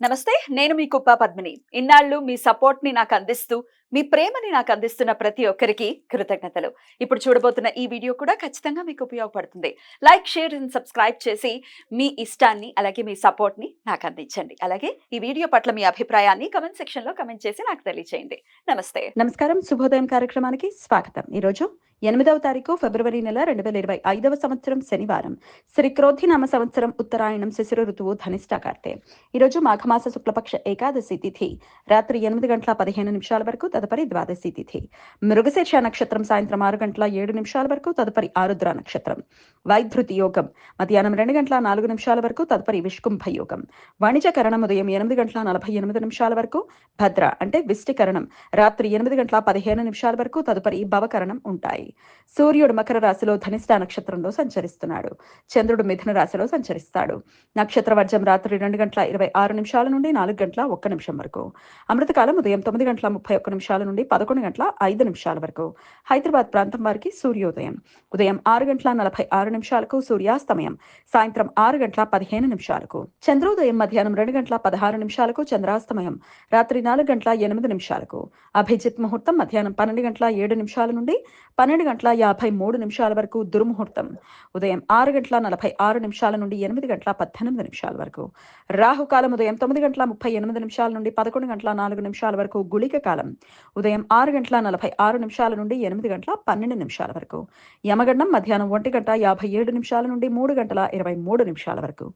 నమస్తే. నేను మీ కుప్ప పద్మిని. ఇన్నాళ్ళు మీ సపోర్ట్‌ని నాకందిస్తూ, మీ ప్రేమని నాకందిస్తున్న ప్రతి ఒక్కరికి కృతజ్ఞతలు. ఇప్పుడు చూడబోతున్న ఈ వీడియో కూడా ఖచ్చితంగా మీకు ఉపయోగపడుతుంది. లైక్, షేర్ అండ్ సబ్స్క్రైబ్ చేసి మీ ఇష్టాన్ని, అలాగే మీ సపోర్ట్‌ని నాకందించండి. అలాగే ఈ వీడియో పట్ల మీ అభిప్రాయాన్ని కామెంట్ సెక్షన్‌లో కామెంట్ చేసి నాకు తెలియజేయండి. నమస్తే. నమస్కారం. శుభోదయం కార్యక్రమానికి స్వాగతం. ఈరోజు 8వ తారీఖు ఫిబ్రవరి నెల 2025వ సంవత్సరం శనివారం. శ్రీ క్రోధినామ సంవత్సరం ఉత్తరాయణం శిశిర ఋతువు ధనిష్ట కార్తె. ఈరోజు మాఘమాస శుక్లపక్ష ఏకాదశి తిథి రాత్రి 8:15 వరకు, తదుపరి ద్వాదశి తిథి. మృగశీర్ష నక్షత్రం సాయంత్రం 6:07 వరకు, తదుపరి ఆరుద్ర నక్షత్రం. వైధృతి యోగం మధ్యాహ్నం 2:04 వరకు, తదుపరి విష్కుంభ యోగం. వాణిజ్యకరణం ఉదయం 8:48 వరకు, భద్ర అంటే విష్టికరణం రాత్రి 8:15 వరకు, తదుపరి భవకరణం ఉంటాయి. సూర్యుడు మకర రాశిలో ధనిష్ట నక్షత్రంలో సంచరిస్తున్నాడు. చంద్రుడు మిథున రాశిలో సంచరిస్తాడు. నక్షత్ర వర్జం రాత్రి 2:26 నుండి 4:01 వరకు. అమృతకాలం ఉదయం 9:31 నుండి 11:05 వరకు. హైదరాబాద్ ప్రాంతం వారికి సూర్యోదయం ఉదయం 6:46 సూర్యాస్తమయం సాయంత్రం 6:15 చంద్రోదయం మధ్యాహ్నం 2:16 చంద్రాస్తమయం రాత్రి 4:08 అభిజిత్ ముహూర్తం మధ్యాహ్నం 12:07 నుండి 12:53 వరకు. దుర్ముహూర్తం ఉదయం 6:46 నుండి 8:18 వరకు. రాహుకాలం ఉదయం 9:38 నుండి 11:04 వరకు. గుళిక కాలం ఉదయం 6:46 నుండి 8:12 వరకు. యమగండం మధ్యాహ్నం 1:57 నుండి 3:23 వరకు.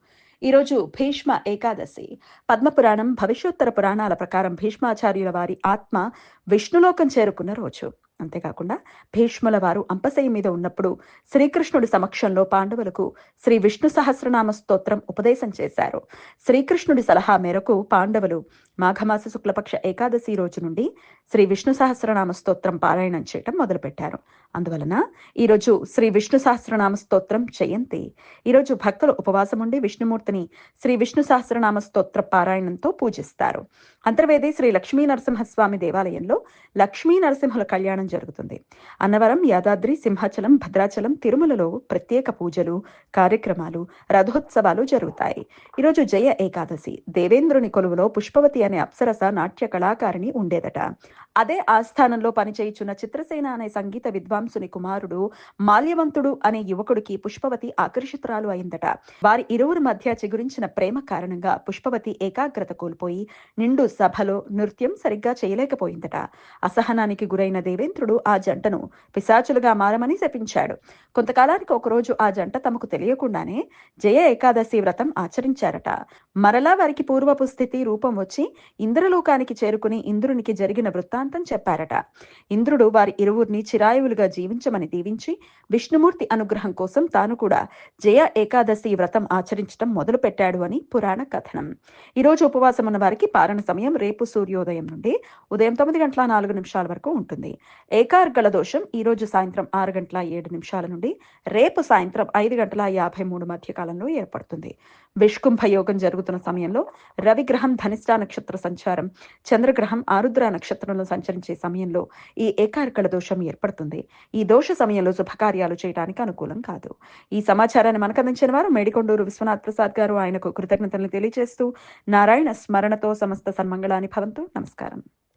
ఈరోజు భీష్మ ఏకాదశి. పద్మపురాణం భవిష్యోత్తర పురాణాల ప్రకారం భీష్మాచార్యుల వారి ఆత్మ విష్ణులోకం చేరుకున్న రోజు. అంతేకాకుండా భీష్ముల వారు అంపశయ్య మీద ఉన్నప్పుడు శ్రీకృష్ణుడి సమక్షంలో పాండవులకు శ్రీ విష్ణు సహస్రనామ స్తోత్రం ఉపదేశం చేశారు. శ్రీకృష్ణుడి సలహా మేరకు పాండవులు మాఘమాస శుక్లపక్ష ఏకాదశి రోజు నుండి శ్రీ విష్ణు సహస్రనామ స్తోత్రం పారాయణం చేయటం మొదలుపెట్టారు. అందువలన ఈరోజు శ్రీ విష్ణు సహస్రనామ స్తోత్రం జయంతి. ఈరోజు భక్తులు ఉపవాసం ఉండి విష్ణుమూర్తిని శ్రీ విష్ణు సహస్రనామ స్తోత్ర పారాయణంతో పూజిస్తారు. అంతర్వేది శ్రీ లక్ష్మీ నరసింహస్వామి దేవాలయంలో లక్ష్మీ నరసింహుల కళ్యాణం జరుగుతుంది. అన్నవరం, యాదాద్రి, సింహాచలం, భద్రాచలం, తిరుమలలో ప్రత్యేక పూజలు, కార్యక్రమాలు, రథోత్సవాలు జరుగుతాయి. ఈరోజు జయ ఏకాదశి. దేవేంద్రుని కొలువులో పుష్పవతి అనే అప్సరస నాట్య కళాకారిణి ఉండేదట. అదే ఆస్థానంలో పనిచేయుచున్న చిత్రసేన అనే సంగీత విద్వాంసుని కుమారుడు మాల్యవంతుడు అనే యువకుడికి పుష్పవతి ఆకర్షితురాలు అయిందట. వారి ఇరువురి మధ్య చిగురించిన ప్రేమ కారణంగా పుష్పవతి ఏకాగ్రత కోల్పోయి నిండు సభలో నృత్యం సరిగ్గా చేయలేకపోయిందట. అసహనానికి గురైన దేవేంద్రుడు ఆ జంటను పిశాచులుగా మారమని శపించాడు. కొంతకాలానికి ఒకరోజు ఆ జంట తమకు తెలియకుండానే జయ ఏకాదశి వ్రతం ఆచరించారట. మరలా వారికి పూర్వపు స్థితి రూపం వచ్చి ఇంద్రలోకానికి చేరుకుని ఇంద్రునికి జరిగిన వృత్తాంతం చెప్పారట. ఇంద్రుడు వారి ఇరువురిని చిరాయువులుగా జీవించమని దీవించి విష్ణుమూర్తి అనుగ్రహం కోసం తాను కూడా జయ ఏకాదశి వ్రతం ఆచరించడం మొదలు పెట్టాడు అని పురాణ కథనం. ఈరోజు ఉపవాసం ఉన్న వారికి పారణ సమయం రేపు సూర్యోదయం నుండి ఉదయం 9:04 వరకు ఉంటుంది. ఏకార్గళ దోషం ఈరోజు సాయంత్రం 6:07 నుండి రేపు సాయంత్రం 5:53 మధ్య కాలంలో ఏర్పడుతుంది. విష్కుంభ యోగం జరుగుతున్న సమయంలో రవిగ్రహం ధనిష్ట నక్షత్ర సంచారం, చంద్రగ్రహం ఆరుద్ర నక్షత్రంలో సంచరించే సమయంలో ఈ ఏకార్గళ దోషం ఏర్పడుతుంది. ఈ దోష సమయంలో శుభకార్యాలు చేయడానికి అనుకూలం కాదు. ఈ సమాచారాన్ని మనకు అందించిన వారు మేడికొండూరు విశ్వనాథ్ ప్రసాద్ గారు. ఆయనకు కృతజ్ఞతలు తెలియజేస్తూ నారాయణ స్మరణతో సమస్త సన్మంగళాని భవంతు. నమస్కారం.